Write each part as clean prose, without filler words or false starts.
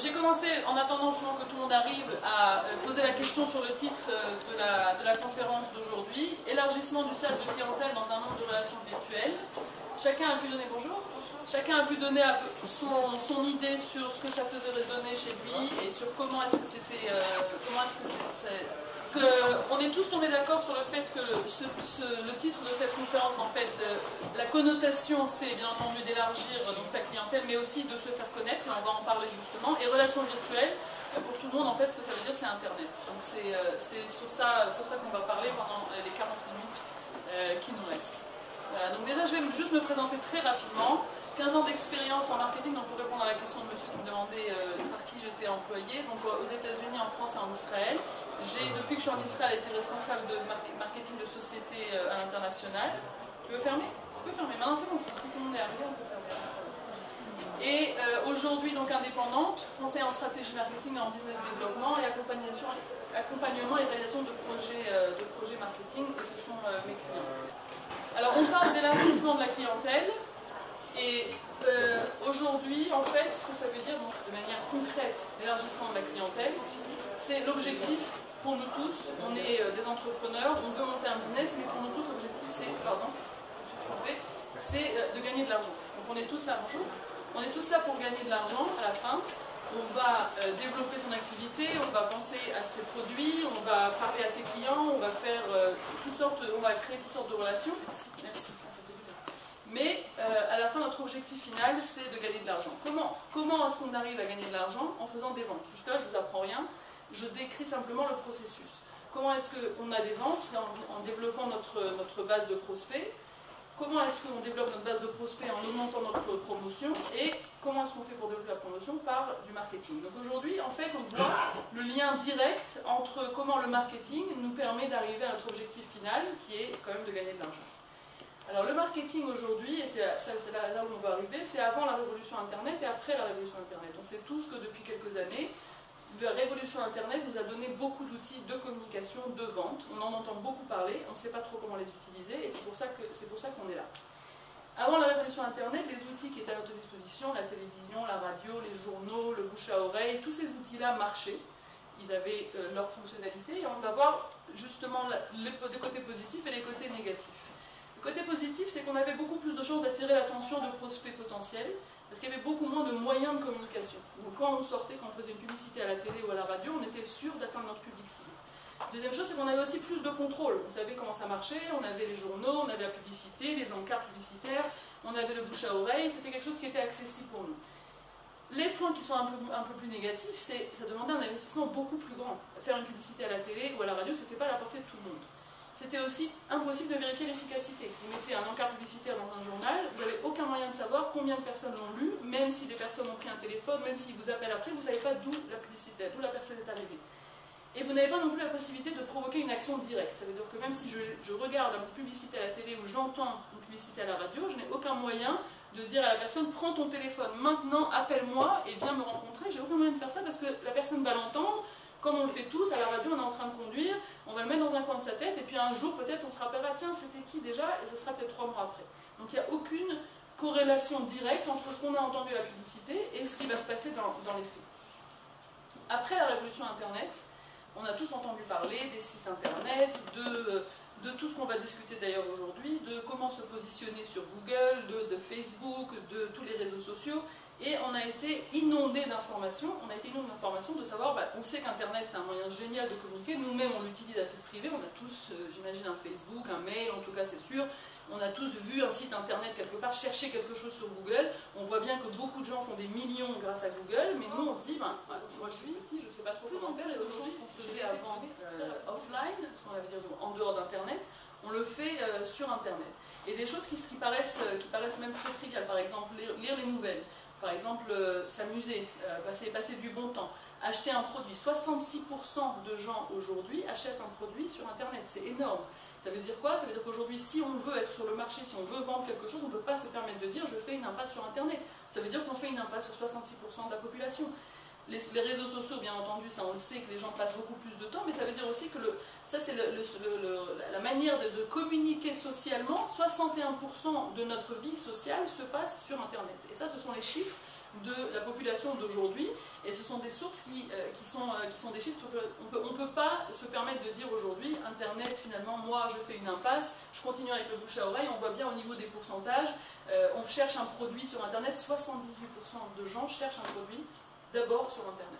J'ai commencé, en attendant justement que tout le monde arrive, à poser la question sur le titre de la conférence d'aujourd'hui, élargissement du cercle de clientèle dans un monde de relations virtuelles. Chacun a pu donner bonjour. Chacun a pu donner un peu son idée sur ce que ça faisait résonner chez lui et sur comment est-ce que c'était, on est tous tombés d'accord sur le fait que le titre de cette conférence, en fait, la connotation, c'est bien entendu d'élargir sa clientèle, mais aussi de se faire connaître, et on va en parler justement. Et relations virtuelles, pour tout le monde, en fait, ce que ça veut dire, c'est Internet. Donc c'est sur ça qu'on va parler pendant les 40 minutes qui nous restent. Voilà, donc déjà, je vais juste me présenter très rapidement. 15 ans d'expérience en marketing, donc pour répondre à la question de monsieur qui me demandait par qui j'étais employée, donc aux États-Unis, en France et en Israël. Depuis que je suis en Israël, été responsable de marketing de société à l'international. Tu veux fermer? Tu peux fermer. Maintenant, c'est bon, si tout le monde est arrivé, on peut fermer. Et aujourd'hui, donc indépendante, conseil en stratégie marketing et en business développement et accompagnement et réalisation de projets marketing, et ce sont mes clients. Alors, on parle d'élargissement de la clientèle. Et aujourd'hui, en fait, ce que ça veut dire, donc, de manière concrète, l'élargissement de la clientèle, c'est l'objectif pour nous tous. On est des entrepreneurs, on veut monter un business, mais pour nous tous, l'objectif, c'est de gagner de l'argent. Donc on est tous là, bonjour. On est tous là pour gagner de l'argent à la fin. On va développer son activité, on va penser à ses produits, on va parler à ses clients, on va faire on va créer toutes sortes de relations. Merci. Mais à la fin, notre objectif final, c'est de gagner de l'argent. Comment est-ce qu'on arrive à gagner de l'argent? En faisant des ventes. Jusque-là, je ne vous apprends rien, je décris simplement le processus. Comment est-ce qu'on a des ventes en développant notre base de prospects? Comment est-ce qu'on développe notre base de prospects en augmentant notre promotion? Et comment est-ce qu'on fait pour développer la promotion? Par du marketing. Donc aujourd'hui, en fait, on voit le lien direct entre comment le marketing nous permet d'arriver à notre objectif final, qui est quand même de gagner de l'argent. Alors le marketing aujourd'hui, et c'est là où on va arriver, c'est avant la révolution Internet et après la révolution Internet. On sait tous que depuis quelques années, la révolution Internet nous a donné beaucoup d'outils de communication, de vente. On en entend beaucoup parler, on ne sait pas trop comment les utiliser, et c'est pour ça qu'on est là. Avant la révolution Internet, les outils qui étaient à notre disposition, la télévision, la radio, les journaux, le bouche à oreille, tous ces outils-là marchaient. Ils avaient leurs fonctionnalités, et on va voir justement les côtés positifs et les côtés négatifs. Le côté positif, c'est qu'on avait beaucoup plus de chances d'attirer l'attention de prospects potentiels, parce qu'il y avait beaucoup moins de moyens de communication. Donc quand on sortait, quand on faisait une publicité à la télé ou à la radio, on était sûr d'atteindre notre public cible. Deuxième chose, c'est qu'on avait aussi plus de contrôle. On savait comment ça marchait, on avait les journaux, on avait la publicité, les encarts publicitaires, on avait le bouche à oreille, c'était quelque chose qui était accessible pour nous. Les points qui sont un peu plus négatifs, c'est que ça demandait un investissement beaucoup plus grand. Faire une publicité à la télé ou à la radio, c'était pas à la portée de tout le monde. C'était aussi impossible de vérifier l'efficacité. Vous mettez un encart publicitaire dans un journal, vous n'avez aucun moyen de savoir combien de personnes l'ont lu, même si des personnes ont pris un téléphone, même s'ils vous appellent après, vous ne savez pas d'où la publicité, d'où la personne est arrivée. Et vous n'avez pas non plus la possibilité de provoquer une action directe. Ça veut dire que même si je regarde une publicité à la télé ou j'entends une publicité à la radio, je n'ai aucun moyen de dire à la personne « prends ton téléphone maintenant, appelle-moi et viens me rencontrer ». J'ai aucun moyen de faire ça parce que la personne va l'entendre. Comme on le fait tous, à la radio, on est en train de conduire, on va le mettre dans un coin de sa tête, et puis un jour, peut-être, on se rappellera, tiens, c'était qui déjà? Et ce sera peut-être 3 mois après. Donc il n'y a aucune corrélation directe entre ce qu'on a entendu à la publicité et ce qui va se passer dans les faits. Après la révolution Internet, on a tous entendu parler des sites Internet, de tout ce qu'on va discuter d'ailleurs aujourd'hui, de comment se positionner sur Google, de Facebook, de tous les réseaux sociaux. Et on a été inondé d'informations, de savoir, on sait qu'Internet c'est un moyen génial de communiquer, nous-mêmes on l'utilise à titre privé, on a tous, j'imagine, un Facebook, un mail, en tout cas c'est sûr, on a tous vu un site Internet quelque part, chercher quelque chose sur Google, on voit bien que beaucoup de gens font des millions grâce à Google, mais nous on se dit, moi je suis petit, je ne sais pas trop comment faire, et autre chose qu'on faisait avant offline, ce qu'on avait dit en dehors d'Internet, on le fait sur Internet. Et des choses qui paraissent même très triviales, par exemple lire les nouvelles. Par exemple, s'amuser, passer du bon temps, acheter un produit. 66% de gens aujourd'hui achètent un produit sur Internet, c'est énorme. Ça veut dire quoi? Ça veut dire qu'aujourd'hui, si on veut être sur le marché, si on veut vendre quelque chose, on ne peut pas se permettre de dire « je fais une impasse sur Internet ». Ça veut dire qu'on fait une impasse sur 66% de la population. Les réseaux sociaux, bien entendu, ça on le sait que les gens passent beaucoup plus de temps, mais ça veut dire aussi que ça c'est la manière de communiquer socialement. 61% de notre vie sociale se passe sur Internet. Et ça, ce sont les chiffres de la population d'aujourd'hui, et ce sont des sources qui sont des chiffres. On ne peut pas se permettre de dire aujourd'hui, Internet, finalement, moi je fais une impasse, je continue avec le bouche à oreille. On voit bien au niveau des pourcentages, on cherche un produit sur Internet, 78% de gens cherchent un produit d'abord sur Internet.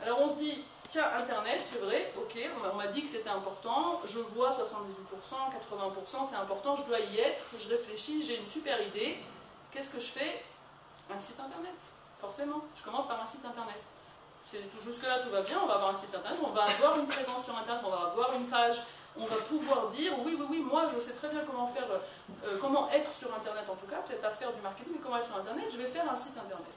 Alors on se dit, tiens, Internet, c'est vrai, ok, on m'a dit que c'était important, je vois 78%, 80%, c'est important, je dois y être, je réfléchis, j'ai une super idée, qu'est-ce que je fais? Un site Internet, forcément, je commence par un site Internet. Jusque-là, tout va bien, on va avoir un site Internet, on va avoir une présence sur Internet, on va avoir une page, on va pouvoir dire, oui, oui, oui, moi je sais très bien comment faire, comment être sur Internet en tout cas, peut-être pas faire du marketing, mais comment être sur Internet, je vais faire un site Internet.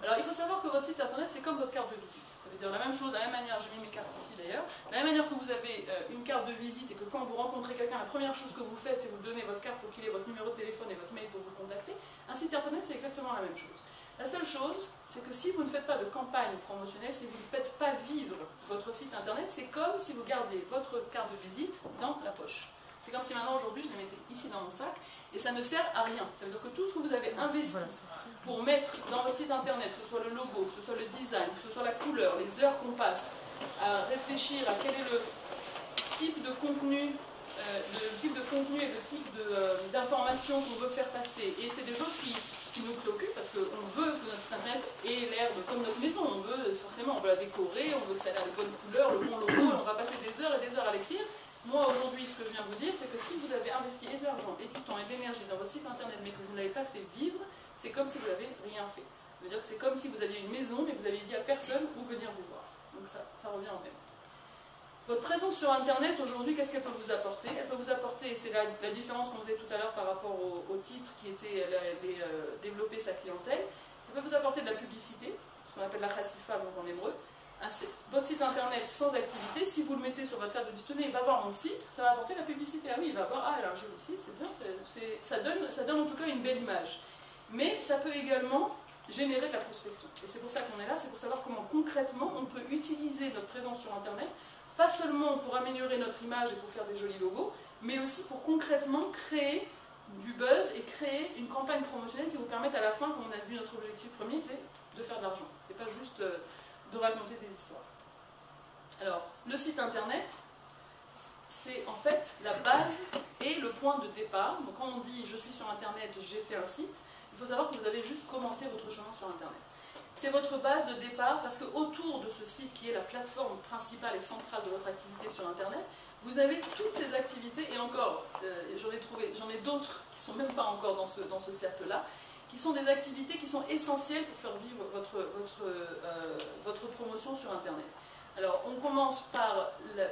Alors il faut savoir que votre site Internet, c'est comme votre carte de visite. Ça veut dire la même chose, de la même manière, j'ai mis mes cartes ici d'ailleurs, de la même manière que vous avez une carte de visite et que quand vous rencontrez quelqu'un, la première chose que vous faites, c'est vous donnez votre carte pour qu'il ait votre numéro de téléphone et votre mail pour vous contacter. Un site Internet, c'est exactement la même chose. La seule chose, c'est que si vous ne faites pas de campagne promotionnelle, si vous ne faites pas vivre votre site Internet, c'est comme si vous gardiez votre carte de visite dans la poche. C'est comme si maintenant, aujourd'hui, je la mettais ici dans mon sac, et ça ne sert à rien. Ça veut dire que tout ce que vous avez investi pour mettre dans votre site Internet, que ce soit le logo, que ce soit le design, que ce soit la couleur, les heures qu'on passe à réfléchir à quel est le type de contenu, et le type d'information qu'on veut faire passer. Et c'est des choses qui nous préoccupent parce qu'on veut que notre site Internet ait l'air comme notre maison. On veut, forcément, on veut la décorer, on veut que ça ait l'air de bonnes couleurs, le bon logo, et on va passer des heures et des heures à l'écrire. Moi, aujourd'hui, ce que je viens vous dire, c'est que si vous avez investi et de l'argent, et du temps, et de l'énergie dans votre site Internet, mais que vous ne l'avez pas fait vivre, c'est comme si vous n'avez rien fait. Ça veut dire que c'est comme si vous aviez une maison, mais vous aviez dit à personne où venir vous voir. Donc ça revient en même. Votre présence sur Internet, aujourd'hui, qu'est-ce qu'elle peut vous apporter? Elle peut vous apporter, et c'est la différence qu'on faisait tout à l'heure par rapport au titre qui était développer sa clientèle, elle peut vous apporter de la publicité, ce qu'on appelle la chassifa en hébreu. Votre site Internet sans activité, si vous le mettez sur votre carte de visite, tenez, il va voir mon site, ça va apporter la publicité. Ah oui, il va voir, ah, elle a un joli site, c'est bien, ça donne en tout cas une belle image. Mais ça peut également générer de la prospection. Et c'est pour ça qu'on est là, c'est pour savoir comment concrètement on peut utiliser notre présence sur Internet, pas seulement pour améliorer notre image et pour faire des jolis logos, mais aussi pour concrètement créer du buzz et créer une campagne promotionnelle qui vous permette à la fin, comme on a vu notre objectif premier, c'est de faire de l'argent. Et pas juste de raconter des histoires. Alors, le site Internet, c'est en fait la base et le point de départ. Donc quand on dit je suis sur Internet, j'ai fait un site, il faut savoir que vous avez juste commencé votre chemin sur Internet. C'est votre base de départ parce qu'autour de ce site qui est la plateforme principale et centrale de votre activité sur Internet, vous avez toutes ces activités, et encore, j'en ai d'autres qui ne sont même pas encore dans ce cercle-là, qui sont des activités qui sont essentielles pour faire vivre votre promotion sur Internet. Alors, on commence par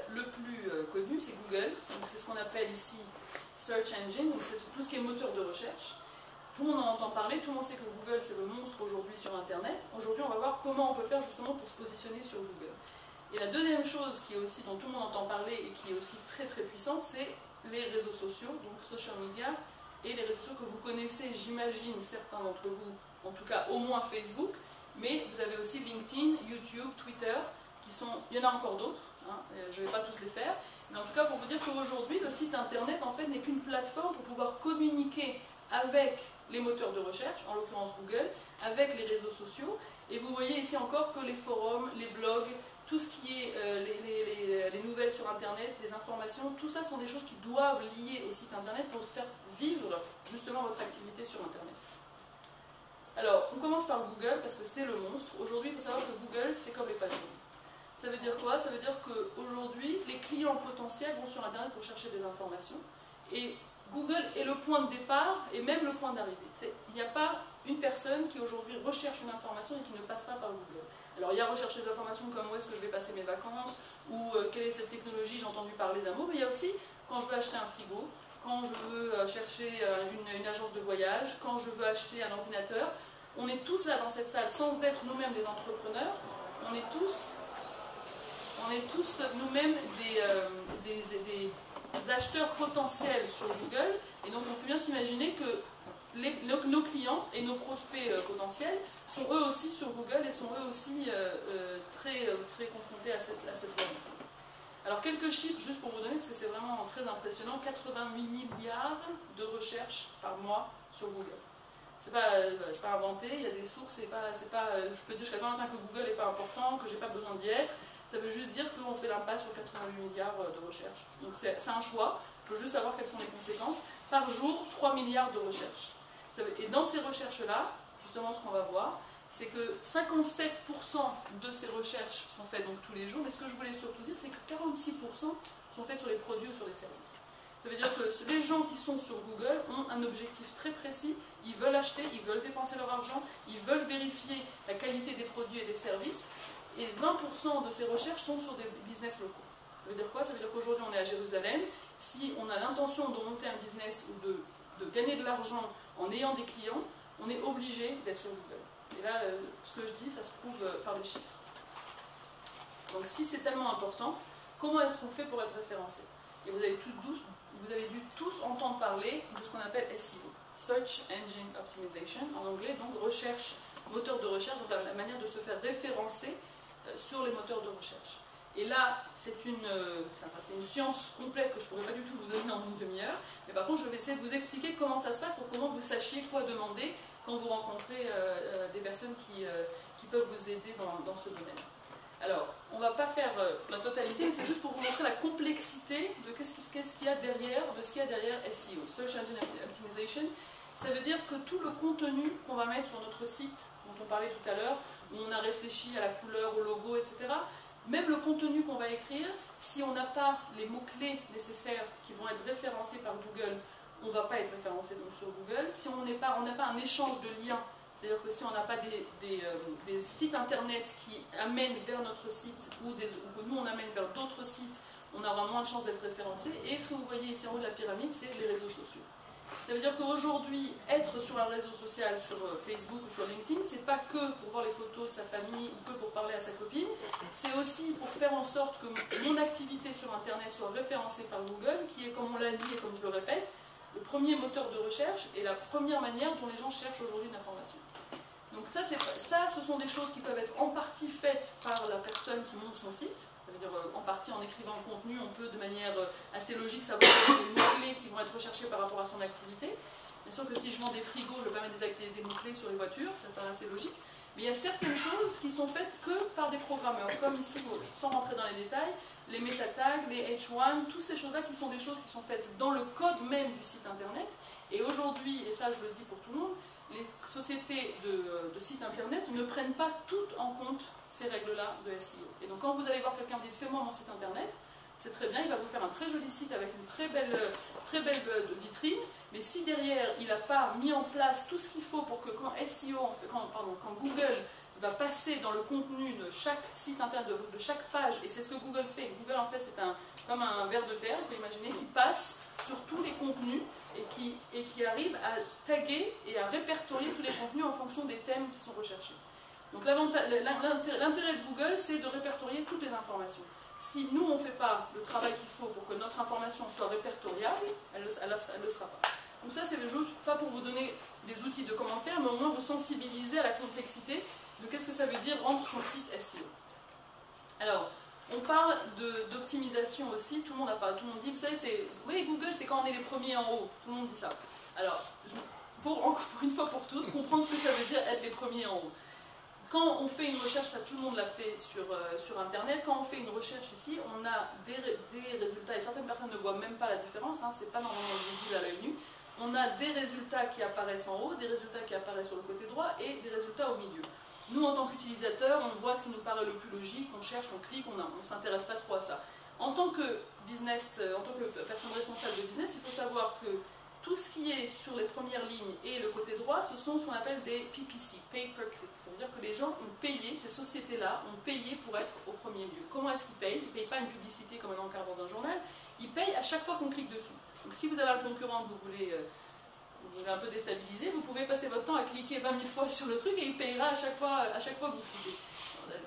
le plus connu, c'est Google. C'est ce qu'on appelle ici Search Engine, donc c'est tout ce qui est moteur de recherche. Tout le monde en entend parler, tout le monde sait que Google c'est le monstre aujourd'hui sur Internet. Aujourd'hui, on va voir comment on peut faire justement pour se positionner sur Google. Et la deuxième chose dont tout le monde entend parler et qui est aussi très très puissante, c'est les réseaux sociaux, donc social media, et les réseaux sociaux que vous connaissez, j'imagine, certains d'entre vous, en tout cas au moins Facebook, mais vous avez aussi LinkedIn, YouTube, Twitter, il y en a encore d'autres, hein, je ne vais pas tous les faire, mais en tout cas pour vous dire qu'aujourd'hui, le site Internet en fait n'est qu'une plateforme pour pouvoir communiquer avec les moteurs de recherche, en l'occurrence Google, avec les réseaux sociaux, et vous voyez ici encore que les forums, les blogs, tout ce qui est les nouvelles sur Internet, les informations, tout ça sont des choses qui doivent lier au site Internet pour faire vivre justement votre activité sur Internet. Alors, on commence par Google parce que c'est le monstre. Aujourd'hui, il faut savoir que Google, c'est comme les pages web. Ça veut dire quoi? Ça veut dire qu'aujourd'hui, les clients potentiels vont sur Internet pour chercher des informations. Et Google est le point de départ et même le point d'arrivée. Il n'y a pas une personne qui aujourd'hui recherche une information et qui ne passe pas par Google. Alors il y a rechercher des informations comme où est-ce que je vais passer mes vacances, ou quelle est cette technologie, j'ai entendu parler d'un mot, mais il y a aussi quand je veux acheter un frigo, quand je veux chercher une agence de voyage, quand je veux acheter un ordinateur. On est tous là dans cette salle sans être nous-mêmes des entrepreneurs, on est tous nous-mêmes des acheteurs potentiels sur Google, et donc on peut bien s'imaginer que nos clients et nos prospects potentiels sont eux aussi sur Google et sont eux aussi très confrontés à cette réalité. Alors quelques chiffres juste pour vous donner, parce que c'est vraiment très impressionnant, 88 milliards de recherches par mois sur Google. Voilà, je pas inventé, il y a des sources, je peux dire jusqu'à demain matin que Google n'est pas important, que j'ai pas besoin d'y être. Ça veut juste dire qu'on fait l'impasse sur 88 milliards de recherches. Donc c'est un choix, il faut juste savoir quelles sont les conséquences. Par jour, 3 milliards de recherches. Et dans ces recherches-là, justement ce qu'on va voir, c'est que 57% de ces recherches sont faites donc tous les jours, mais ce que je voulais surtout dire, c'est que 46% sont faites sur les produits ou sur les services. Ça veut dire que les gens qui sont sur Google ont un objectif très précis, ils veulent acheter, ils veulent dépenser leur argent, ils veulent vérifier la qualité des produits et des services, et 20% de ces recherches sont sur des business locaux. Ça veut dire quoi? Ça veut dire qu'aujourd'hui on est à Jérusalem, si on a l'intention de monter un business ou de gagner de l'argent en ayant des clients, on est obligé d'être sur Google. Et là, ce que je dis, ça se prouve par les chiffres. Donc si c'est tellement important, comment est-ce qu'on fait pour être référencé? Et vous avez dû tous entendre parler de ce qu'on appelle SEO, Search Engine Optimization, en anglais, donc recherche, moteur de recherche, donc la manière de se faire référencer sur les moteurs de recherche. Et là, c'est une science complète que je ne pourrais pas du tout vous donner en une demi-heure, mais par contre, je vais essayer de vous expliquer comment ça se passe pour comment vous sachiez quoi demander quand vous rencontrez des personnes qui peuvent vous aider dans ce domaine. Alors, on ne va pas faire la totalité, mais c'est juste pour vous montrer la complexité de qu'est-ce qu'il y a derrière, de ce qu'il y a derrière SEO, Search Engine Optimization. Ça veut dire que tout le contenu qu'on va mettre sur notre site, dont on parlait tout à l'heure, où on a réfléchi à la couleur, au logo, etc., même le contenu qu'on va écrire, si on n'a pas les mots-clés nécessaires qui vont être référencés par Google, on ne va pas être référencé donc sur Google. Si on n'a pas un échange de liens, c'est-à-dire que si on n'a pas des sites internet qui amènent vers notre site ou que nous on amène vers d'autres sites, on aura moins de chances d'être référencé. Et ce que vous voyez ici en haut de la pyramide, c'est les réseaux sociaux. Ça veut dire qu'aujourd'hui, être sur un réseau social, sur Facebook ou sur LinkedIn, c'est pas que pour voir les photos de sa famille ou que pour parler à sa copine, c'est aussi pour faire en sorte que mon activité sur Internet soit référencée par Google, qui est, comme on l'a dit et comme je le répète, le premier moteur de recherche et la première manière dont les gens cherchent aujourd'hui une information. Donc ça, ce sont des choses qui peuvent être en partie faites par la personne qui monte son site. Ça veut dire en partie en écrivant le contenu, on peut de manière assez logique savoir les mots-clés qui vont être recherchés par rapport à son activité. Bien sûr que si je vends des frigos, je ne vais pas mettre des mots-clés sur les voitures, ça paraît assez logique. Mais il y a certaines choses qui sont faites que par des programmeurs, comme ici, sans rentrer dans les détails, les meta-tags, les H1, toutes ces choses-là qui sont des choses qui sont faites dans le code même du site internet. Et aujourd'hui, et ça je le dis pour tout le monde, les sociétés de sites internet ne prennent pas toutes en compte ces règles-là de SEO. Et donc quand vous allez voir quelqu'un, vous dites fais-moi mon site internet, c'est très bien, il va vous faire un très joli site avec une très belle vitrine, mais si derrière il n'a pas mis en place tout ce qu'il faut pour que quand Google va passer dans le contenu de chaque site internet, de chaque page, et c'est ce que Google fait. Google en fait c'est comme un ver de terre, il faut imaginer, qui passe sur tous les contenus et qui arrive à taguer et à répertorier tous les contenus en fonction des thèmes qui sont recherchés. Donc l'intérêt de Google, c'est de répertorier toutes les informations. Si nous, on ne fait pas le travail qu'il faut pour que notre information soit répertoriable, elle ne le sera pas. Donc ça, c'est juste pas pour vous donner des outils de comment faire, mais au moins vous sensibiliser à la complexité de qu'est-ce que ça veut dire rendre son site SEO. Alors, on parle d'optimisation aussi, tout le monde dit, vous savez, oui, Google, c'est quand on est les premiers en haut, tout le monde dit ça. Alors, pour une fois pour toutes, comprendre ce que ça veut dire être les premiers en haut. Quand on fait une recherche, ça tout le monde l'a fait sur Internet, quand on fait une recherche ici, on a des résultats, et certaines personnes ne voient même pas la différence, hein, c'est pas normalement visible à l'œil nu. On a des résultats qui apparaissent en haut, des résultats qui apparaissent sur le côté droit, et des résultats au milieu. Nous, en tant qu'utilisateurs, on voit ce qui nous paraît le plus logique, on cherche, on clique, on ne s'intéresse pas trop à ça. En tant que personne responsable de business, il faut savoir que tout ce qui est sur les premières lignes et le côté droit, ce sont ce qu'on appelle des PPC, Pay Per Click. Ça veut dire que les gens ont payé, ces sociétés-là ont payé pour être au premier lieu. Comment est-ce qu'ils payent? Ils ne payent pas une publicité comme un encart dans un journal, ils payent à chaque fois qu'on clique dessus. Donc si vous avez un concurrent que vous voulez un peu déstabiliser, vous pouvez passer votre temps à cliquer 20 000 fois sur le truc et il payera à chaque fois que vous cliquez.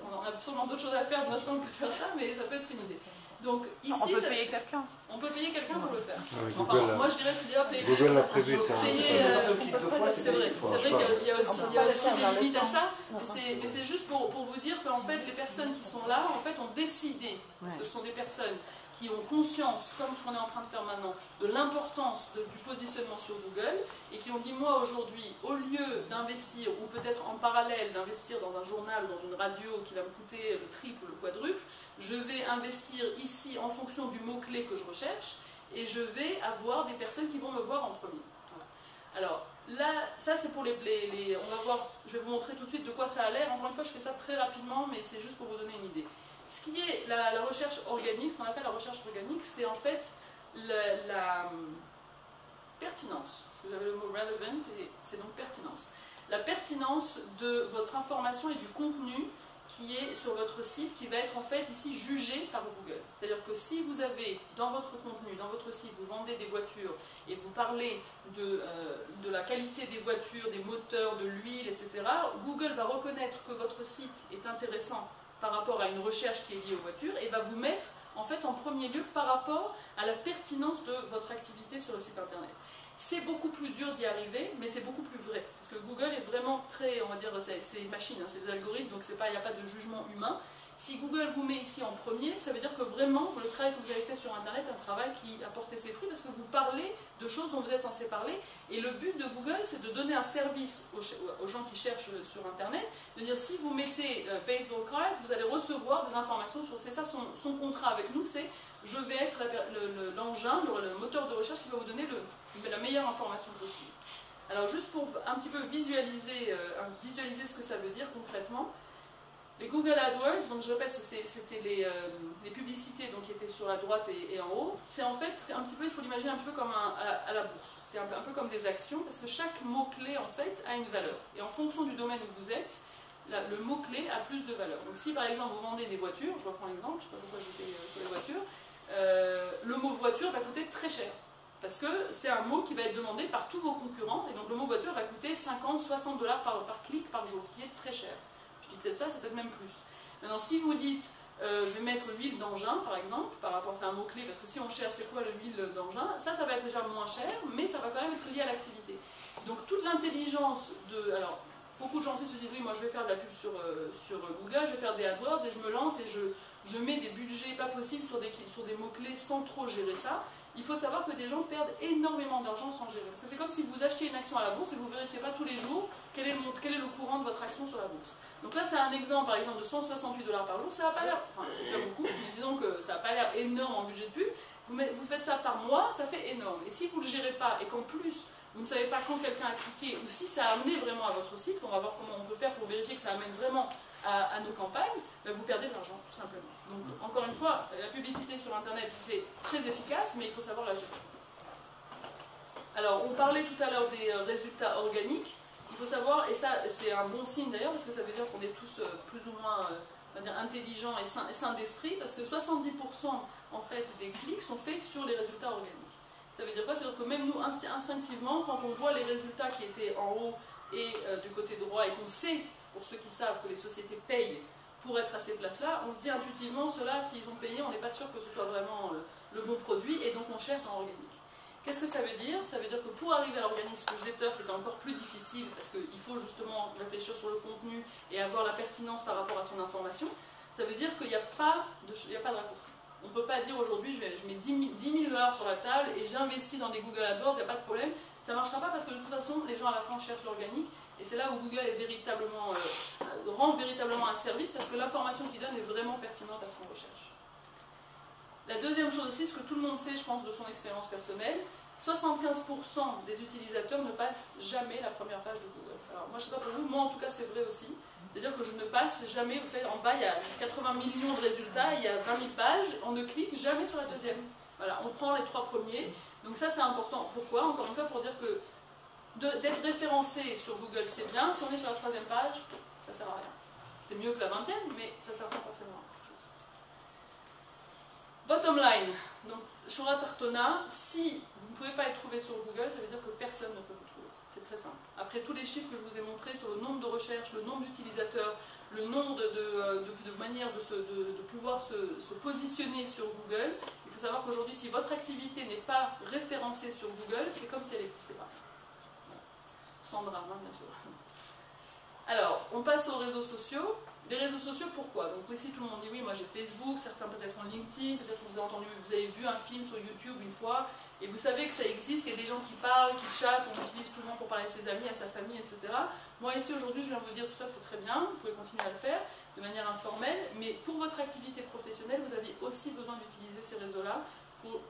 On aura sûrement d'autres choses à faire de notre temps que de faire ça, mais ça peut être une idée. Donc ici, on peut payer quelqu'un. On peut payer quelqu'un pour le faire. Google, moi je dirais c'est déjà payer. Google l'a prévu ça. C'est vrai qu'il y a aussi des limites à ça, mais c'est juste pour vous dire qu'en fait les personnes qui sont là, en fait ont décidé, parce que ce sont des personnes qui ont conscience, comme ce qu'on est en train de faire maintenant, de l'importance du positionnement sur Google, et qui ont dit, moi aujourd'hui, au lieu d'investir, ou peut-être en parallèle d'investir dans un journal ou dans une radio qui va me coûter le triple ou le quadruple, je vais investir ici en fonction du mot-clé que je recherche, et je vais avoir des personnes qui vont me voir en premier. Voilà. Alors là, ça c'est pour on va voir, je vais vous montrer tout de suite de quoi ça a l'air. Encore une fois, je fais ça très rapidement, mais c'est juste pour vous donner une idée. Ce qui est la recherche organique, ce qu'on appelle la recherche organique, c'est en fait la pertinence. Parce que j'avais le mot relevant, et c'est donc pertinence. La pertinence de votre information et du contenu qui est sur votre site, qui va être en fait ici jugé par Google. C'est-à-dire que si vous avez dans votre contenu, dans votre site, vous vendez des voitures et vous parlez de la qualité des voitures, des moteurs, de l'huile, etc., Google va reconnaître que votre site est intéressant par rapport à une recherche qui est liée aux voitures et va vous mettre en fait en premier lieu par rapport à la pertinence de votre activité sur le site internet. C'est beaucoup plus dur d'y arriver, mais c'est beaucoup plus vrai. Parce que Google est vraiment très, on va dire, c'est une machine, hein, c'est des algorithmes, donc il n'y a pas de jugement humain. Si Google vous met ici en premier, ça veut dire que vraiment, le travail que vous avez fait sur Internet est un travail qui a porté ses fruits, parce que vous parlez de choses dont vous êtes censé parler. Et le but de Google, c'est de donner un service aux gens qui cherchent sur Internet, de dire si vous mettez baseball card, vous allez recevoir des informations sur... C'est ça son contrat avec nous, c'est je vais être l'engin, le moteur de recherche qui va vous donner la meilleure information possible. Alors juste pour un petit peu visualiser ce que ça veut dire concrètement, les Google AdWords, donc je répète, c'était les publicités donc, qui étaient sur la droite et en haut. C'est en fait un petit peu, il faut l'imaginer un petit peu comme à la bourse. C'est un peu comme des actions, parce que chaque mot-clé en fait a une valeur. Et en fonction du domaine où vous êtes, le mot-clé a plus de valeur. Donc si par exemple vous vendez des voitures, je reprends l'exemple, je ne sais pas pourquoi j'étais sur les voitures, le mot voiture va coûter très cher. Parce que c'est un mot qui va être demandé par tous vos concurrents, et donc le mot voiture va coûter 50-60 $ par clic par jour, ce qui est très cher. Je dis peut-être ça, c'est peut-être même plus. Maintenant, si vous dites, je vais mettre l'huile d'engin, par exemple, par rapport à un mot-clé, parce que si on cherche c'est quoi l'huile d'engin, ça va être déjà moins cher, mais ça va quand même être lié à l'activité. Donc toute l'intelligence de... Alors, beaucoup de gens ici se disent, oui, moi je vais faire de la pub sur Google, je vais faire des AdWords, et je me lance, et je mets des budgets pas possibles sur des mots-clés sans trop gérer ça. Il faut savoir que des gens perdent énormément d'argent sans gérer. Parce que c'est comme si vous achetiez une action à la bourse et vous ne vérifiez pas tous les jours quel est le courant de votre action sur la bourse. Donc là, c'est un exemple, par exemple, de 168 $ par jour. Ça n'a pas l'air, enfin, c'est déjà beaucoup, mais disons que ça n'a pas l'air énorme en budget de pub. Vous faites ça par mois, ça fait énorme. Et si vous ne le gérez pas et qu'en plus, vous ne savez pas quand quelqu'un a cliqué ou si ça a amené vraiment à votre site, on va voir comment on peut faire pour vérifier que ça amène vraiment à nos campagnes, ben vous perdez de l'argent, tout simplement. Donc, encore une fois, la publicité sur Internet, c'est très efficace, mais il faut savoir la gérer. Alors, on parlait tout à l'heure des résultats organiques. Il faut savoir, et ça, c'est un bon signe d'ailleurs, parce que ça veut dire qu'on est tous plus ou moins on va dire, intelligents et sains d'esprit, parce que 70% en fait, des clics sont faits sur les résultats organiques. Ça veut dire quoi? Ça veut dire que même nous, instinctivement, quand on voit les résultats qui étaient en haut et du côté droit, et qu'on sait, pour ceux qui savent, que les sociétés payent pour être à ces places-là, on se dit intuitivement, ceux-là, s'ils ont payé, on n'est pas sûr que ce soit vraiment le bon produit, et donc on cherche en organique. Qu'est-ce que ça veut dire? Ça veut dire que pour arriver à l'organisme Jeter, qui est encore plus difficile, parce qu'il faut justement réfléchir sur le contenu et avoir la pertinence par rapport à son information, ça veut dire qu'il n'y a pas de raccourci. On ne peut pas dire aujourd'hui, je mets 10 000 $ sur la table et j'investis dans des Google AdWords, il n'y a pas de problème. Ça ne marchera pas parce que de toute façon, les gens à la fin cherchent l'organique. Et c'est là où Google est rend véritablement un service parce que l'information qu'il donne est vraiment pertinente à ce qu'on recherche. La deuxième chose aussi, ce que tout le monde sait, je pense, de son expérience personnelle, 75% des utilisateurs ne passent jamais la première page de Google. Alors moi je ne sais pas pour vous, moi en tout cas c'est vrai aussi. C'est-à-dire que je ne passe jamais, vous savez, en bas il y a 80 millions de résultats, il y a 20 000 pages, on ne clique jamais sur la deuxième. Voilà, on prend les 3 premiers. Donc ça c'est important. Pourquoi? Encore une fois pour dire que d'être référencé sur Google c'est bien, si on est sur la 3e page, ça ne sert à rien. C'est mieux que la 20e, mais ça ne sert pas forcément à quelque chose. Bottom line, donc Shura Tartona, si vous ne pouvez pas être trouvé sur Google, ça veut dire que personne ne peut vous trouver. C'est très simple. Après tous les chiffres que je vous ai montrés sur le nombre de recherches, le nombre d'utilisateurs, le nombre de manières de pouvoir se positionner sur Google, il faut savoir qu'aujourd'hui, si votre activité n'est pas référencée sur Google, c'est comme si elle n'existait pas. Sans drame, hein, bien sûr. Alors, on passe aux réseaux sociaux. Les réseaux sociaux, pourquoi? Donc ici tout le monde dit oui, moi j'ai Facebook, certains peut-être ont LinkedIn, peut-être vous avez vu un film sur YouTube une fois, et vous savez que ça existe, qu'il y a des gens qui parlent, qui chattent, on l'utilise souvent pour parler à ses amis, à sa famille, etc. Moi ici aujourd'hui je viens vous dire tout ça c'est très bien, vous pouvez continuer à le faire de manière informelle, mais pour votre activité professionnelle, vous avez aussi besoin d'utiliser ces réseaux-là pour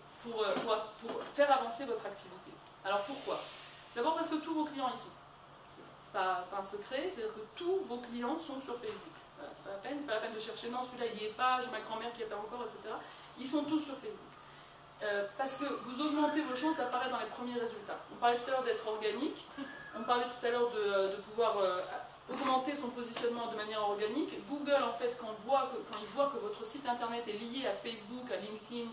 faire avancer votre activité. Alors pourquoi? D'abord parce que tous vos clients y sont. C'est pas un secret, c'est-à-dire que tous vos clients sont sur Facebook. Voilà, c'est pas la peine de chercher, non, celui-là il n'y est pas, j'ai ma grand-mère qui n'y est pas encore, etc. Ils sont tous sur Facebook. Parce que vous augmentez vos chances d'apparaître dans les premiers résultats. On parlait tout à l'heure d'être organique, on parlait tout à l'heure de pouvoir augmenter son positionnement de manière organique. Google, en fait, quand il voit que votre site internet est lié à Facebook, à LinkedIn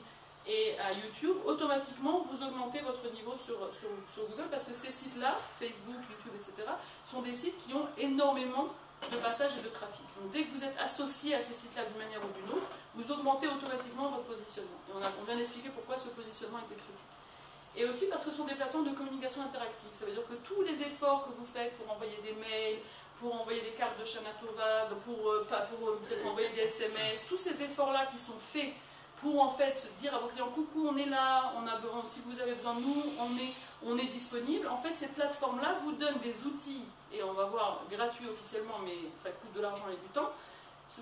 et à YouTube, automatiquement vous augmentez votre niveau sur Google parce que ces sites-là, Facebook, YouTube, etc., sont des sites qui ont énormément de passages et de trafic. Donc dès que vous êtes associé à ces sites-là d'une manière ou d'une autre, vous augmentez automatiquement votre positionnement. Et on vient d'expliquer pourquoi ce positionnement était critique. Et aussi parce que ce sont des plateformes de communication interactive. Ça veut dire que tous les efforts que vous faites pour envoyer des mails, pour envoyer des cartes de Shana Tova, pour peut-être envoyer des SMS, tous ces efforts-là qui sont faits pour en fait dire à vos clients coucou, on est là, si vous avez besoin de nous, on est disponible. En fait, ces plateformes-là vous donnent des outils, et on va voir gratuit officiellement, mais ça coûte de l'argent et du temps,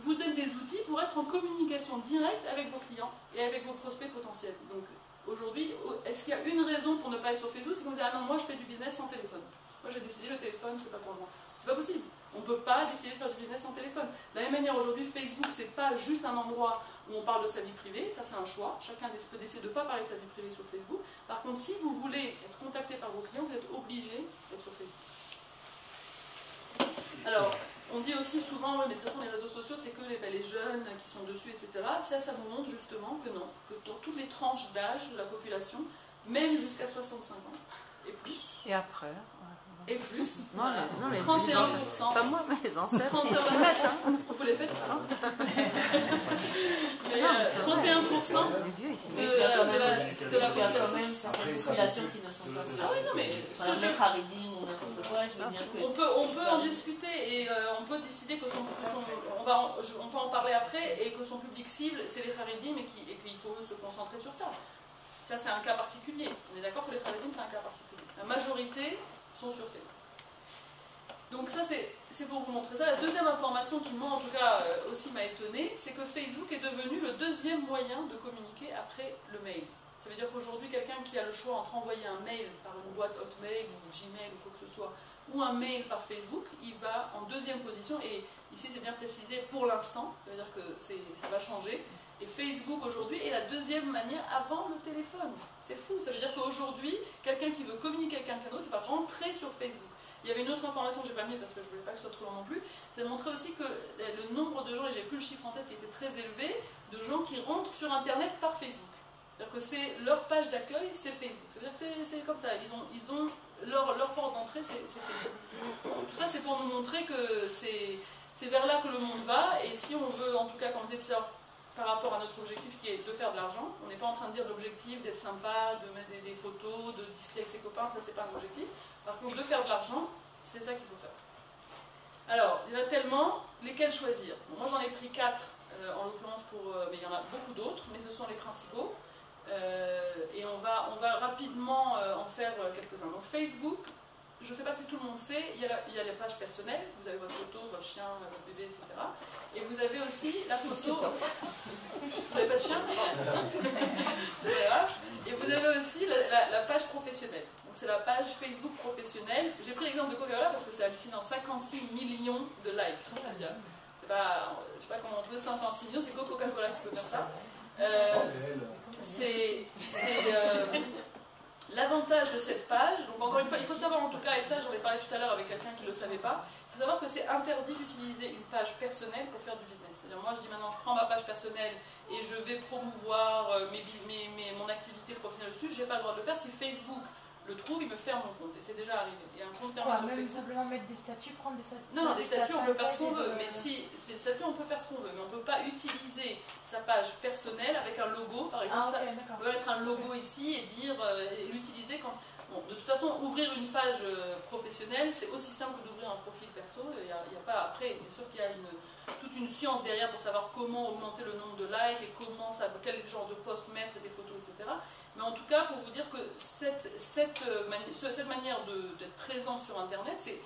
vous donnent des outils pour être en communication directe avec vos clients et avec vos prospects potentiels. Donc aujourd'hui, est-ce qu'il y a une raison pour ne pas être sur Facebook? C'est que vous dites ah non, moi je fais du business sans téléphone. Moi j'ai décidé le téléphone, c'est pas pour moi. C'est pas possible. On ne peut pas décider de faire du business sans téléphone. De la même manière, aujourd'hui, Facebook, c'est pas juste un endroit où on parle de sa vie privée, ça c'est un choix. Chacun peut décider de ne pas parler de sa vie privée sur Facebook. Par contre, si vous voulez être contacté par vos clients, vous êtes obligé d'être sur Facebook. Alors, on dit aussi souvent, oui, mais de toute façon, les réseaux sociaux, c'est que les jeunes qui sont dessus, etc. Ça vous montre justement que non, que dans toutes les tranches d'âge de la population, même jusqu'à 65 ans, et plus. Et après et plus, non, voilà. Non, mais 31%. Pas moi, mais les ancêtres. 31%. Vous les faites pas. Mais 31% de la population. Quand même certaines populations qui ne sont pas sûres. Ah oui, non, mais Voilà, mettre à reading ou n'importe quoi, je veux dire que... On peut en discuter et on peut décider que on peut en parler après et que son public cible, c'est les Haredim et qu'il faut se concentrer sur ça. Ça, c'est un cas particulier. On est d'accord que les Haredim, c'est un cas particulier. La majorité sont sur Facebook. Donc ça, c'est pour vous montrer ça. La deuxième information qui, moi, en tout cas, aussi m'a étonnée, c'est que Facebook est devenu le deuxième moyen de communiquer après le mail. Ça veut dire qu'aujourd'hui, quelqu'un qui a le choix entre envoyer un mail par une boîte Hotmail ou Gmail ou quoi que ce soit, ou un mail par Facebook, il va en deuxième position. Et ici, c'est bien précisé pour l'instant, ça veut dire que ça va changer. Et Facebook aujourd'hui est la deuxième manière avant le téléphone. C'est fou, ça veut dire qu'aujourd'hui, quelqu'un qui veut communiquer avec quelqu'un d'autre, il va rentrer sur Facebook. Il y avait une autre information que je n'ai pas mis parce que je ne voulais pas que ce soit trop long non plus, c'est de montrer aussi que le nombre de gens, et j'ai plus le chiffre en tête qui était très élevé, de gens qui rentrent sur Internet par Facebook. C'est-à-dire que c'est leur page d'accueil, c'est Facebook. C'est-à-dire que c'est comme ça, ils ont leur porte d'entrée, c'est Facebook. Tout ça, c'est pour nous montrer que c'est vers là que le monde va, et si on veut, en tout cas, comme on disait tout à l'heure, par rapport à notre objectif qui est de faire de l'argent, on n'est pas en train de dire l'objectif d'être sympa, de mettre des photos, de discuter avec ses copains, ça c'est pas un objectif. Par contre, de faire de l'argent, c'est ça qu'il faut faire. Alors, il y en a tellement, lesquels choisir? Bon, moi j'en ai pris 4, en l'occurrence mais il y en a beaucoup d'autres, mais ce sont les principaux. Et on va rapidement en faire quelques-uns. Donc Facebook, je ne sais pas si tout le monde sait, il y a les pages personnelles, vous avez votre photo, votre chien, votre bébé, etc. Et vous avez aussi la photo... Vous n'avez pas de chien? C'est pas grave. Et vous avez aussi la page professionnelle. Donc c'est la page Facebook professionnelle. J'ai pris l'exemple de Coca-Cola parce que c'est hallucinant, 56 millions de likes. C'est pas, je ne sais pas comment on peut 56 millions, c'est Coca-Cola qui peut faire ça. L'avantage de cette page, donc encore une fois, il faut savoir en tout cas, et ça j'en ai parlé tout à l'heure avec quelqu'un qui ne le savait pas, il faut savoir que c'est interdit d'utiliser une page personnelle pour faire du business. C'est-à-dire moi je dis maintenant je prends ma page personnelle et je vais promouvoir mon activité professionnelle dessus, je n'ai pas le droit de le faire. Si Facebook le trouve, il me ferme mon compte, et c'est déjà arrivé. Il y a un compte fermé sur même Facebook. simplement mettre des statuts, prendre des statuts. Non, des statuts, on peut faire ce qu'on veut, mais si c'est des statuts, on peut faire ce qu'on veut, mais on ne peut pas utiliser sa page personnelle avec un logo, par exemple. Ah, okay, ça peut être un logo ici et dire, l'utiliser quand... Bon, de toute façon, ouvrir une page professionnelle, c'est aussi simple que d'ouvrir un profil perso. Il y a pas, après, bien sûr qu'il y a toute une science derrière pour savoir comment augmenter le nombre de likes et quel genre de post mettre, des photos, etc. Mais en tout cas, pour vous dire que cette manière d'être présent sur Internet, c'est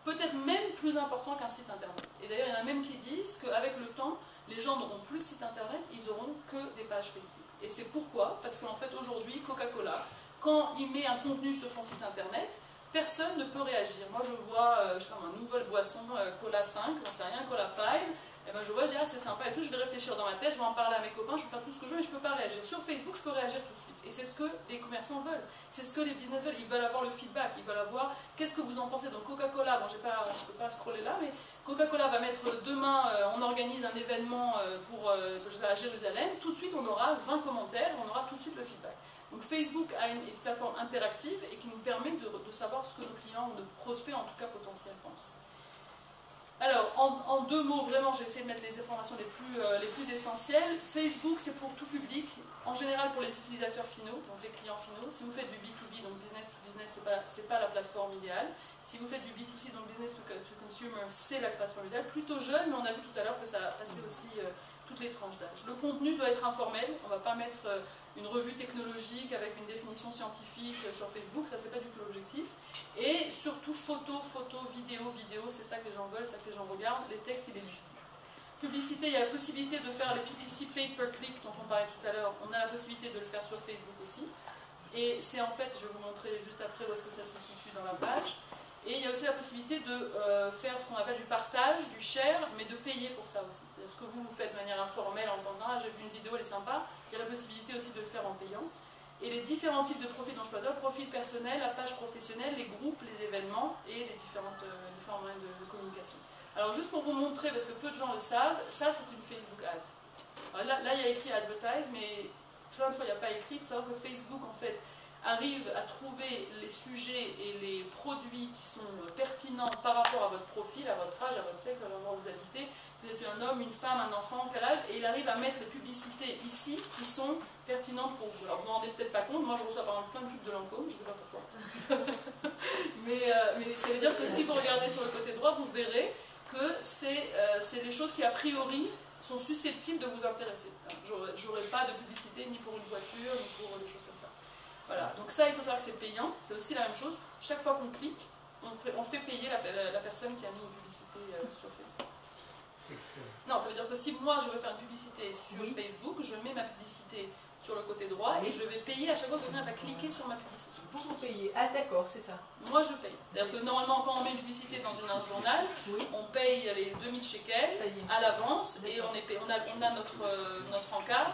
peut-être même plus important qu'un site Internet. Et d'ailleurs, il y en a même qui disent qu'avec le temps, les gens n'auront plus de site Internet, ils n'auront que des pages Facebook. Et c'est pourquoi? Parce qu'en fait, aujourd'hui, Coca-Cola, quand il met un contenu sur son site Internet, personne ne peut réagir. Moi, je vois, je sais pas, une nouvelle boisson, Cola 5, j'en sais rien, Cola 5, et ben je vois, je dis, ah, c'est sympa et tout, je vais réfléchir dans ma tête, je vais en parler à mes copains, je vais faire tout ce que je veux, mais je ne peux pas réagir. Sur Facebook, je peux réagir tout de suite. Et c'est ce que les commerçants veulent, c'est ce que les business veulent. Ils veulent avoir le feedback, ils veulent avoir, qu'est-ce que vous en pensez? Donc Coca-Cola, bon, je ne peux pas scroller là, mais Coca-Cola va mettre demain, on organise un événement à Jérusalem, tout de suite on aura 20 commentaires, on aura tout de suite le feedback. Donc Facebook a une plateforme interactive et qui nous permet de savoir ce que nos clients ou nos prospects, en tout cas potentiels, pensent. Alors, en deux mots, vraiment, j'ai essayé de mettre les informations les plus essentielles. Facebook, c'est pour tout public, en général pour les utilisateurs finaux, donc les clients finaux. Si vous faites du B2B, donc business to business, c'est pas la plateforme idéale. Si vous faites du B2C, donc business to consumer, c'est la plateforme idéale. Plutôt jeune, mais on a vu tout à l'heure que ça passait aussi toutes les tranches d'âge. Le contenu doit être informel, on ne va pas mettre une revue technologique avec une définition scientifique sur Facebook, ça c'est pas du tout l'objectif. Et surtout photo, vidéo, c'est ça que les gens veulent, c'est ça que les gens regardent, les textes ils les lisent plus. Publicité, il y a la possibilité de faire les PPC, paid per click, dont on parlait tout à l'heure, on a la possibilité de le faire sur Facebook aussi. Et c'est en fait, je vais vous montrer juste après où est-ce que ça se situe dans la page. Et il y a aussi la possibilité de faire ce qu'on appelle du partage, du share, mais de payer pour ça aussi. Ce que vous faites de manière informelle en disant ah, j'ai vu une vidéo, elle est sympa, il y a la possibilité aussi de le faire en payant. Et les différents types de profils dont je parle, le profil personnel, la page professionnelle, les groupes, les événements et les différents moyens de communication. Alors juste pour vous montrer, parce que peu de gens le savent, ça c'est une Facebook Ads. Alors là il y a écrit Advertise, mais plein de fois il n'y a pas écrit. Il faut savoir que Facebook en fait arrive à trouver les sujets et les produits qui sont pertinents par rapport à votre profil, à votre âge, à votre sexe, à l'endroit où vous habitez. Vous êtes un homme, une femme, un enfant, quel âge, et il arrive à mettre les publicités ici qui sont pertinentes pour vous. Alors vous ne vous rendez peut-être pas compte, moi je reçois par exemple plein de pubs de Lancôme, je ne sais pas pourquoi. mais ça veut dire que si vous regardez sur le côté droit, vous verrez que c'est des choses qui a priori sont susceptibles de vous intéresser. J'aurai pas de publicité ni pour une voiture, ni pour des choses comme ça. Voilà, donc ça il faut savoir que c'est payant, c'est aussi la même chose. Chaque fois qu'on clique, on fait payer la personne qui a mis une publicité sur Facebook. Non, ça veut dire que si moi je veux faire une publicité sur Facebook, je mets ma publicité sur le côté droit et je vais payer à chaque fois que quelqu'un va cliquer sur ma publicité. Vous payez. Ah d'accord, c'est ça. Moi je paye. C'est-à-dire que normalement quand on met une publicité dans un journal, on paye les 2000 shekels à l'avance et on a notre encart.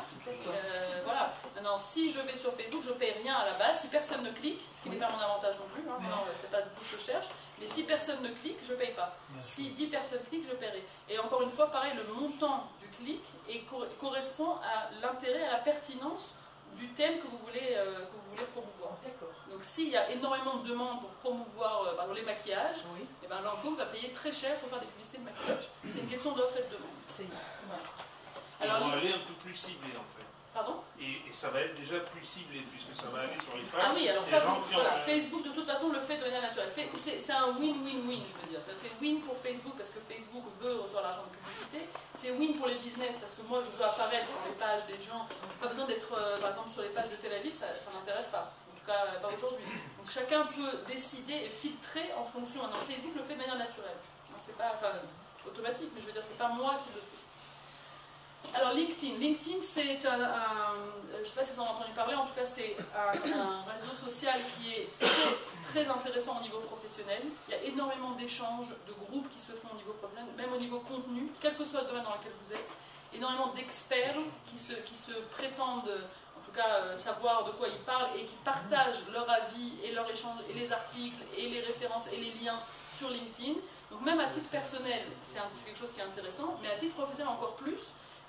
Voilà. Maintenant si je vais sur Facebook, je ne paye rien à la base. Si personne ne clique, ce qui n'est pas mon avantage non plus, hein, c'est pas du tout ce que je cherche, mais si personne ne clique, je ne paye pas. Si 10 personnes cliquent, je paierai. Et encore une fois, pareil, le montant du clic correspond à l'intérêt, à la pertinence du thème que vous voulez promouvoir. Donc s'il y a énormément de demandes pour promouvoir par exemple, les maquillages, et ben, Lancôme va payer très cher pour faire des publicités de maquillage. C'est une question d'offre et de demande. Voilà. Alors, on va aller un peu plus ciblé en fait. Pardon? Et ça va être déjà plus ciblé puisque ça va aller sur les pages. Ah oui, alors ça, voilà, Facebook de toute façon le fait de manière naturelle. C'est un win-win-win, je veux dire. C'est win pour Facebook parce que Facebook veut recevoir l'argent de publicité. C'est win pour les business parce que moi je veux apparaître sur les pages des gens. Pas besoin d'être par exemple sur les pages de Tel Aviv, ça ne m'intéresse pas. En tout cas, pas aujourd'hui. Donc chacun peut décider et filtrer en fonction. Non, Facebook le fait de manière naturelle. C'est pas automatique, mais je veux dire, c'est pas moi qui le fais. Alors LinkedIn c'est je ne sais pas si vous en avez entendu parler, en tout cas c'est un réseau social qui est très intéressant au niveau professionnel. Il y a énormément d'échanges, de groupes qui se font au niveau professionnel, même au niveau contenu, quel que soit le domaine dans lequel vous êtes. Énormément d'experts qui se prétendent, en tout cas savoir de quoi ils parlent et qui partagent leur avis et leurs échanges et les articles et les références et les liens sur LinkedIn. Donc même à titre personnel, c'est quelque chose qui est intéressant, mais à titre professionnel encore plus.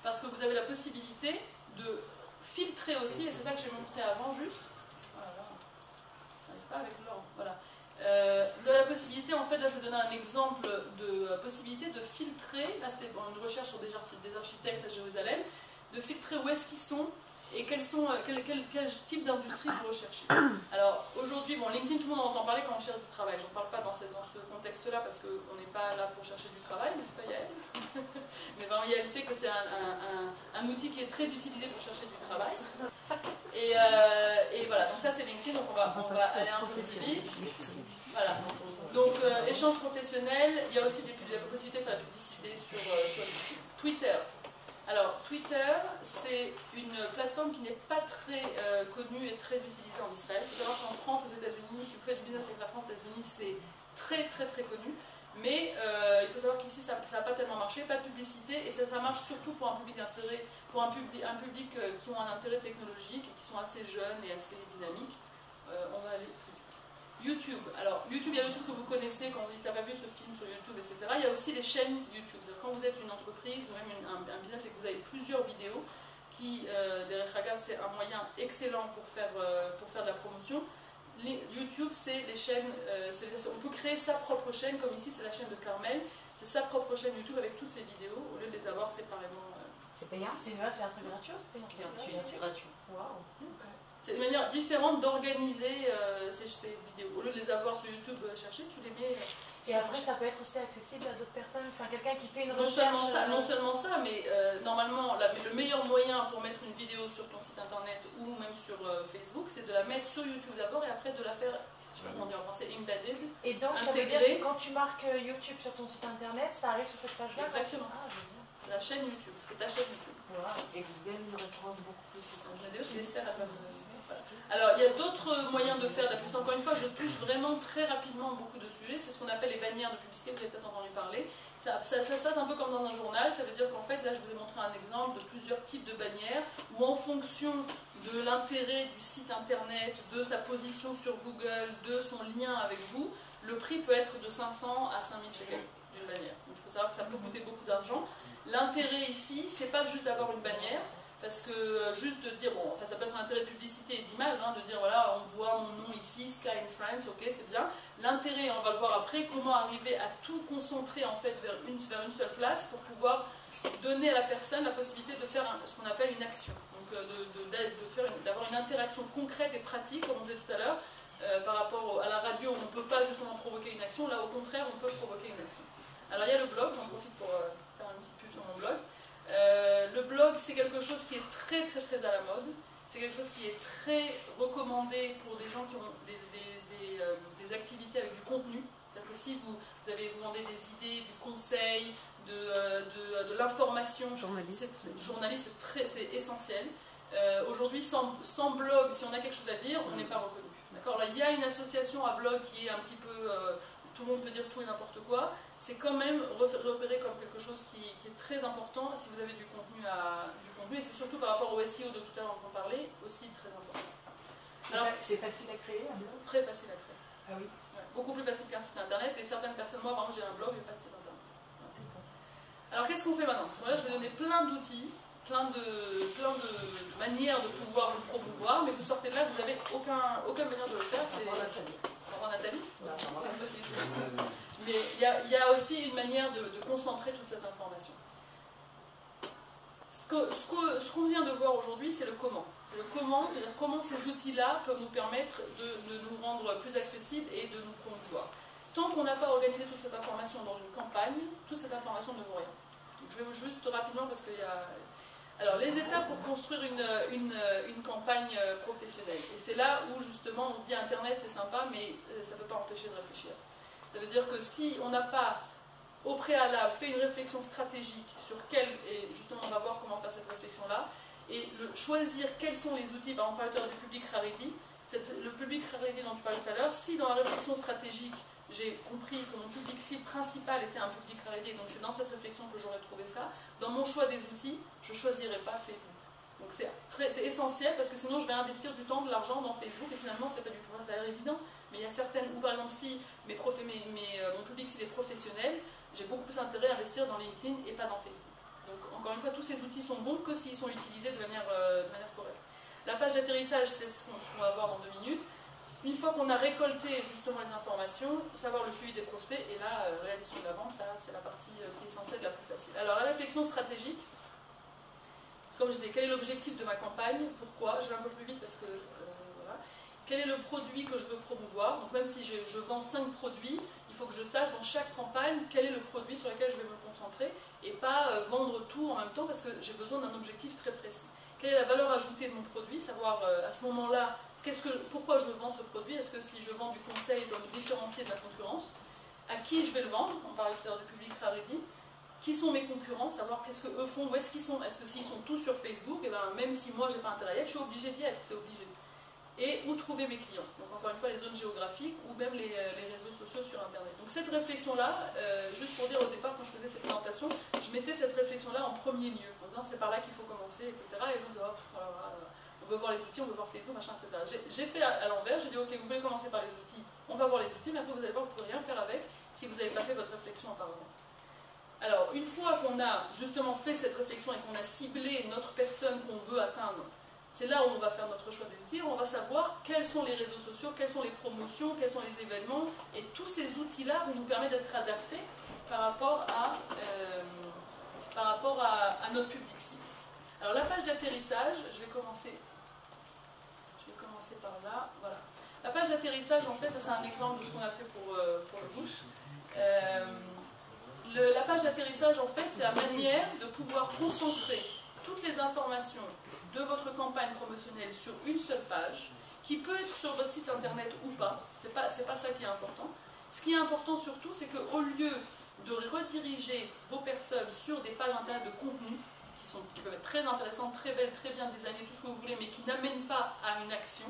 Parce que vous avez la possibilité de filtrer aussi, et c'est ça que j'ai montré avant juste. Voilà, ça n'arrive pas avec l'or. Voilà. Vous avez la possibilité, en fait, là je vais donner un exemple de possibilité de filtrer, là c'était une recherche sur des architectes à Jérusalem, de filtrer où est-ce qu'ils sont et quel type d'industrie vous recherchez. Alors aujourd'hui, bon, LinkedIn, tout le monde en entend parler quand on cherche du travail. J'en parle pas dans ce contexte-là parce qu'on n'est pas là pour chercher du travail, n'est-ce pas Yael? Mais vraiment, Yael sait que c'est un outil qui est très utilisé pour chercher du travail. Et voilà, donc ça c'est LinkedIn, donc on va aller un peu plus vite. Voilà. Donc échange professionnel, il y a aussi la possibilité de faire de la publicité sur Twitter. Alors Twitter, c'est une plateforme qui n'est pas très connue et très utilisée en Israël. Il faut savoir qu'en France, aux États-Unis, si vous faites du business avec la France, aux États-Unis, c'est très connu. Mais il faut savoir qu'ici, ça n'a pas tellement marché, pas de publicité, et ça marche surtout pour un public d'intérêt, pour un public qui ont un intérêt technologique et qui sont assez jeunes et assez dynamiques. On va aller plus vite. YouTube. Alors, YouTube, il y a YouTube que vous connaissez quand vous dites t'as pas vu ce film sur YouTube, etc. Il y a aussi les chaînes YouTube. Quand vous êtes une entreprise ou même un business et que vous avez plusieurs vidéos, derrière Hagar, c'est un moyen excellent pour faire de la promotion. YouTube, c'est les chaînes, on peut créer sa propre chaîne, comme ici c'est la chaîne de Carmel, c'est sa propre chaîne YouTube avec toutes ses vidéos, au lieu de les avoir séparément. C'est payant? C'est vrai, c'est un truc gratuit ou c'est payant? C'est gratuit. Waouh. C'est une manière différente d'organiser ces vidéos. Au lieu de les avoir sur YouTube chercher, tu les mets. Et après, ça peut être aussi accessible à d'autres personnes, enfin quelqu'un qui fait une recherche. Non seulement ça, mais normalement, le meilleur moyen pour mettre une vidéo sur ton site internet ou même sur Facebook, c'est de la mettre sur YouTube d'abord et après de la faire, je sais pas comment dire en français, embedded. Et donc, ça veut dire que quand tu marques YouTube sur ton site internet, ça arrive sur cette page-là? Exactement. La chaîne YouTube, c'est ta chaîne YouTube. Wow. Et Google nous référence beaucoup plus. Alors, il y a d'autres moyens de faire de la publicité. Encore une fois, je touche vraiment très rapidement beaucoup de sujets. C'est ce qu'on appelle les bannières de publicité, vous avez peut-être entendu parler. Ça se passe un peu comme dans un journal. Ça veut dire qu'en fait, là, je vous ai montré un exemple de plusieurs types de bannières où en fonction de l'intérêt du site internet, de sa position sur Google, de son lien avec vous, le prix peut être de 500 à 5000 shekels d'une bannière. Donc, il faut savoir que ça peut coûter beaucoup d'argent. L'intérêt ici, c'est pas juste d'avoir une bannière, parce que juste de dire, bon, enfin ça peut être un intérêt de publicité et d'image, hein, de dire voilà, on voit mon nom ici, Sky in France, ok, c'est bien. L'intérêt, on va le voir après, comment arriver à tout concentrer en fait vers une seule place pour pouvoir donner à la personne la possibilité de faire ce qu'on appelle une action. Donc d'avoir une interaction concrète et pratique, comme on disait tout à l'heure, par rapport à la radio où on ne peut pas justement provoquer une action, là au contraire on peut provoquer une action. Alors il y a le blog, j'en profite pour faire une petite pub sur mon blog. Le blog, c'est quelque chose qui est très à la mode. C'est quelque chose qui est très recommandé pour des gens qui ont des activités avec du contenu. C'est-à-dire que si vous vendez des idées, du conseil, de l'information, journaliste, c'est essentiel. Aujourd'hui, sans blog, si on a quelque chose à dire, on n'est pas reconnu. D'accord ? Là, il y a une association à blog qui est un petit peu... tout le monde peut dire tout et n'importe quoi, c'est quand même repéré comme quelque chose qui est très important si vous avez du contenu, et c'est surtout par rapport au SEO de tout à l'heure dont on parlait, aussi très important. C'est facile à créer un blog? Très facile à créer. Ah oui. Ouais, beaucoup plus facile qu'un site internet, et certaines personnes, moi par exemple j'ai un blog, j'ai pas de site internet. Ouais. Alors qu'est-ce qu'on fait maintenant? Parce que là je vais donner plein d'outils, plein de manières de pouvoir vous promouvoir, mais vous sortez de là, vous n'avez aucune manière de le faire. Nathalie, c'est une possibilité. Mais il y a aussi une manière de concentrer toute cette information. Ce qu'on vient de voir aujourd'hui, c'est le comment. C'est le comment, c'est-à-dire comment ces outils-là peuvent nous permettre de nous rendre plus accessibles et de nous promouvoir. Tant qu'on n'a pas organisé toute cette information dans une campagne, toute cette information ne vaut rien. Donc je vais juste rapidement parce qu'il y a... Alors, les étapes pour construire une campagne professionnelle. Et c'est là où, justement, on se dit Internet, c'est sympa, mais ça ne peut pas empêcher de réfléchir. Ça veut dire que si on n'a pas, au préalable, fait une réflexion stratégique sur et justement, on va voir comment faire cette réflexion-là, et choisir quels sont les outils, par exemple, on parlait du public Haredi, le public Haredi dont tu parlais tout à l'heure, si dans la réflexion stratégique, j'ai compris que mon public cible principal était un public Haredi, donc c'est dans cette réflexion que j'aurais trouvé ça. Dans mon choix des outils, je ne choisirais pas Facebook. Donc c'est essentiel parce que sinon je vais investir du temps, de l'argent dans Facebook et finalement c'est pas du tout, ça a l'air évident. Mais il y a certaines, ou par exemple si mon public cible est professionnel, j'ai beaucoup plus intérêt à investir dans LinkedIn et pas dans Facebook. Donc encore une fois, tous ces outils sont bons que s'ils sont utilisés de manière correcte. La page d'atterrissage, c'est ce qu'on va voir dans 2 minutes. Une fois qu'on a récolté justement les informations, savoir le suivi des prospects, et là, réalisation de la vente, ça c'est la partie qui est censée être la plus facile. Alors la réflexion stratégique, comme je disais, quel est l'objectif de ma campagne, pourquoi, je vais un peu plus vite parce que voilà. Quel est le produit que je veux promouvoir, donc même si je vends 5 produits, il faut que je sache dans chaque campagne quel est le produit sur lequel je vais me concentrer et pas vendre tout en même temps parce que j'ai besoin d'un objectif très précis. Quelle est la valeur ajoutée de mon produit, savoir à ce moment-là pourquoi je vends ce produit, est-ce que si je vends du conseil, je dois me différencier de la concurrence, à qui je vais le vendre, on parlait tout à l'heure du public très ready, qui sont mes concurrents, savoir qu'est-ce qu'eux font, où est-ce qu'ils sont, est-ce que s'ils sont tous sur Facebook, et ben même si moi j'ai pas intérêt à y être, je suis obligée d'y être, c'est obligé. Et où trouver mes clients, donc encore une fois les zones géographiques ou même les réseaux sociaux sur internet. Donc cette réflexion-là, juste pour dire au départ quand je faisais cette présentation, je mettais cette réflexion-là en premier lieu, en disant c'est par là qu'il faut commencer, etc. Et les gens disaient, oh, voilà, on veut voir les outils, on veut voir Facebook, machin, etc. J'ai fait à l'envers, j'ai dit ok, vous voulez commencer par les outils, on va voir les outils, mais après vous allez voir, vous ne pouvez rien faire avec si vous n'avez pas fait votre réflexion auparavant. Alors, une fois qu'on a justement fait cette réflexion et qu'on a ciblé notre personne qu'on veut atteindre, c'est là où on va faire notre choix des outils, on va savoir quels sont les réseaux sociaux, quelles sont les promotions, quels sont les événements, et tous ces outils-là vont nous permettre d'être adaptés par rapport à notre public cible. Alors la page d'atterrissage, je vais commencer par là, voilà. La page d'atterrissage, en fait, ça c'est un exemple de ce qu'on a fait pour le Bush. La page d'atterrissage, en fait, c'est la manière de pouvoir concentrer toutes les informations de votre campagne promotionnelle sur une seule page, qui peut être sur votre site internet ou pas, c'est pas ça qui est important. Ce qui est important surtout, c'est qu'au lieu de rediriger vos personnes sur des pages internet de contenu, qui peuvent être très intéressantes, très belles, très bien designées, tout ce que vous voulez, mais qui n'amènent pas à une action,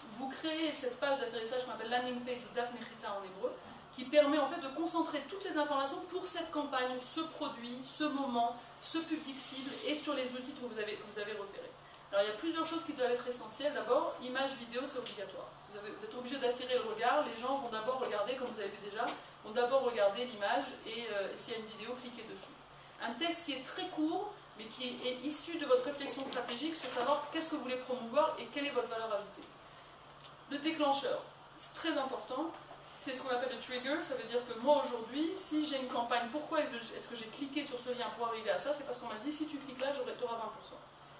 vous créez cette page d'atterrissage qu'on appelle landing page ou Dafnechita en hébreu, qui permet en fait de concentrer toutes les informations pour cette campagne, ce produit, ce moment, ce public cible et sur les outils que vous avez repérés. Alors il y a plusieurs choses qui doivent être essentielles. D'abord, image vidéo, c'est obligatoire. Vous êtes obligé d'attirer le regard. Les gens vont d'abord regarder, comme vous avez vu déjà, vont d'abord regarder l'image et s'il y a une vidéo, cliquez dessus. Un texte qui est très court, mais qui est issu de votre réflexion stratégique sur savoir qu'est-ce que vous voulez promouvoir et quelle est votre valeur ajoutée. Le déclencheur, c'est très important. C'est ce qu'on appelle le trigger, ça veut dire que moi aujourd'hui, si j'ai une campagne, pourquoi est-ce que j'ai cliqué sur ce lien pour arriver à ça? C'est parce qu'on m'a dit, si tu cliques là, tu auras 20%.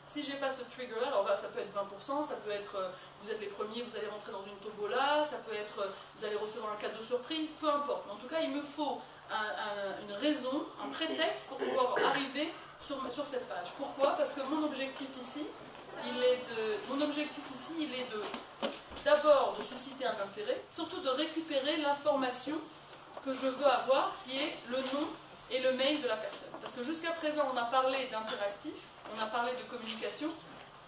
Si j'ai pas ce trigger là, alors ça peut être 20%, ça peut être, vous êtes les premiers, vous allez rentrer dans une tombola, ça peut être, vous allez recevoir un cadeau surprise, peu importe. En tout cas, il me faut une raison, un prétexte pour pouvoir arriver sur cette page. Pourquoi? Parce que mon objectif ici, il est d'abord de susciter un intérêt, surtout de récupérer l'information que je veux avoir, qui est le nom et le mail de la personne. Parce que jusqu'à présent, on a parlé d'interactif, on a parlé de communication.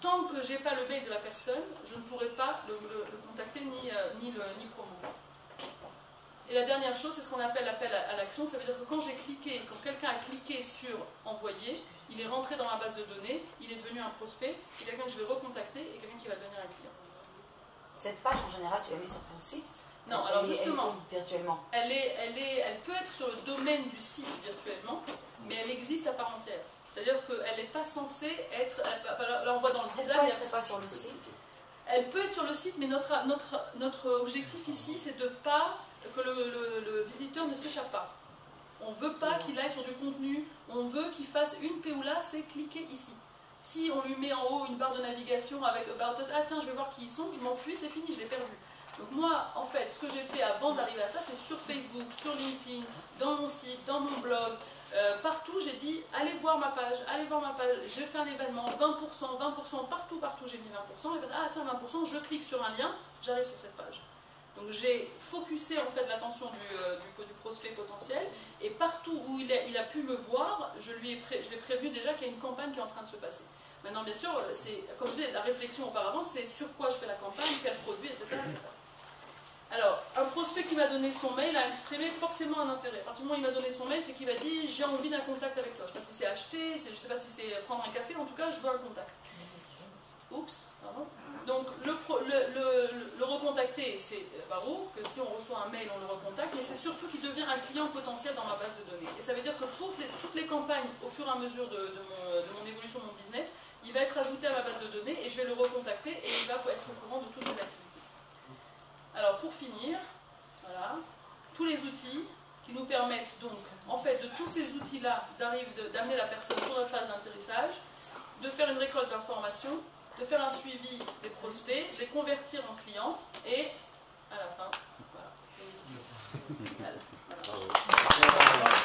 Tant que je n'ai pas le mail de la personne, je ne pourrai pas le contacter ni promouvoir. Et la dernière chose, c'est ce qu'on appelle l'appel à l'action. Ça veut dire que quand quelqu'un a cliqué sur envoyer, il est rentré dans ma base de données, il est devenu un prospect, c'est quelqu'un que je vais recontacter et quelqu'un qui va devenir un client. Cette page, en général, tu la mets sur ton site? Non, alors justement, virtuellement. Elle peut être sur le domaine du site virtuellement, mais elle existe à part entière. C'est-à-dire qu'elle n'est pas censée être... Là, on voit dans le design... Pourquoi elle ne serait pas sur le site? Elle peut être sur le site, mais notre objectif ici, c'est de pas que le visiteur ne s'échappe pas. On ne veut pas qu'il aille sur du contenu, on veut qu'il fasse une POLA, c'est cliquer ici. Si on lui met en haut une barre de navigation avec About Us, ah tiens, je vais voir qui ils sont, je m'enfuis, c'est fini, je l'ai perdu. Donc moi, en fait, ce que j'ai fait avant d'arriver à ça, c'est sur Facebook, sur LinkedIn, dans mon site, dans mon blog, partout, j'ai dit, allez voir ma page, j'ai fait un événement, 20%, partout, j'ai mis 20%, et ah tiens, 20%, je clique sur un lien, j'arrive sur cette page. Donc j'ai focusé en fait l'attention du prospect potentiel, et partout où il a pu me voir, je l'ai prévenu déjà qu'il y a une campagne qui est en train de se passer. Maintenant, bien sûr, comme je disais, la réflexion auparavant, c'est sur quoi je fais la campagne, quel produit, etc. etc. Alors, un prospect qui m'a donné son mail a exprimé forcément un intérêt. À partir du moment où il m'a donné son mail, c'est qu'il m'a dit « j'ai envie d'un contact avec toi ». Je ne sais pas si c'est acheter, je ne sais pas si c'est prendre un café, en tout cas, je veux un contact. Oups, pardon. Donc, le recontacter, c'est Barreau, que si on reçoit un mail, on le recontacte, mais c'est surtout qu'il devient un client potentiel dans ma base de données. Et ça veut dire que pour toutes les campagnes, au fur et à mesure de mon évolution de mon business, il va être ajouté à ma base de données et je vais le recontacter et il va être au courant de toutes les activités. Alors pour finir, voilà, tous les outils qui nous permettent donc, en fait, de tous ces outils-là, d'amener la personne sur la phase d'atterrissage, de faire une récolte d'informations, de faire un suivi des prospects, de les convertir en clients et à la fin, voilà. Voilà.